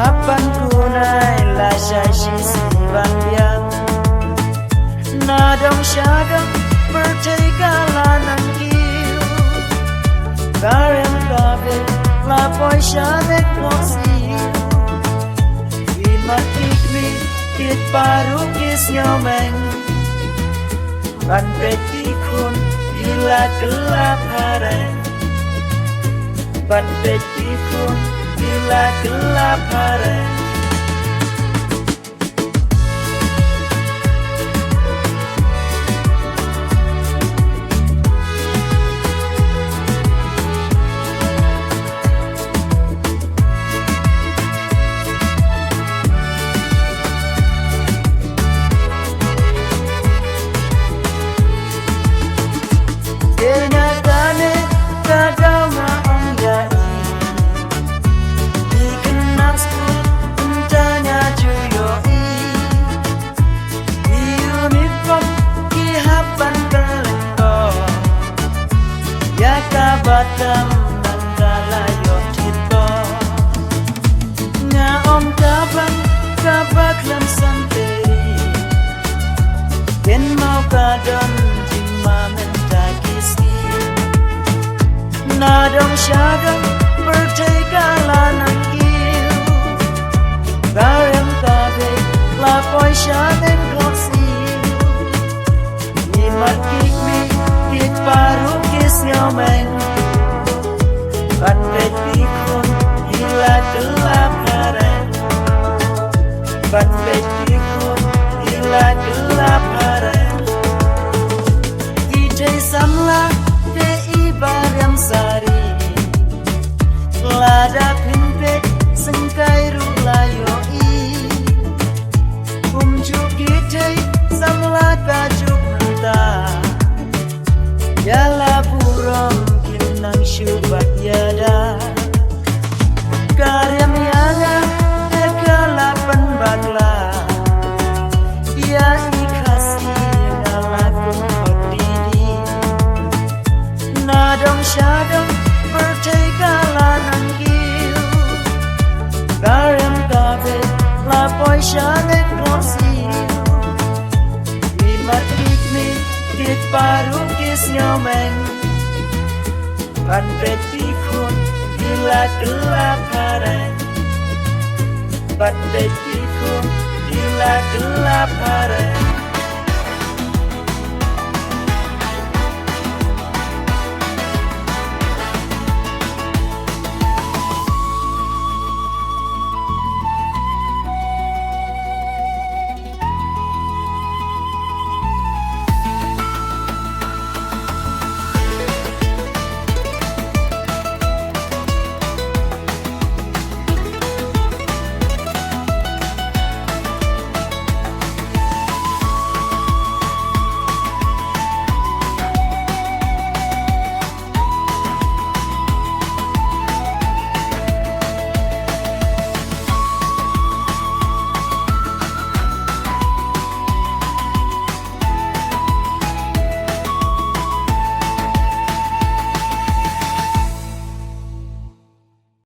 Hapan kunai la shashi sivan biang Nadong syagam bertegalanan kiu Karem kabe la poi shanek loksiu Imat ikmi kit paru kis nyomeng Ban peti kun gila gelap hareng Ban peti kun gila gelap hareng Batam nangkala yotito Nga om kabang kabaklam santeri Ken mau kadon jima mentakisi Nadong syagam bertegalanan kiu Karem kabe lapoi syadeng koksiu Nimat kikmi kik paru kis nyomeng Ban peti kun gila gelap hareng Ban peti kun gila gelap hareng Gijai samla te ibaryam sari Lada pinpet sengkai rulayo i Umjuk gijai samla tajuk mentah Yala burong nang syubat yada Karyam yana kegalapan bagla Ya ikasi ngalakun hodidi Nadong syadong bertegalanan kiu Karyam kabe lapoi syanek klosiu Imat kikmi kik paru kis nyomeng Ban peti kun gila gelap hareng Ban peti kun gila gelap hareng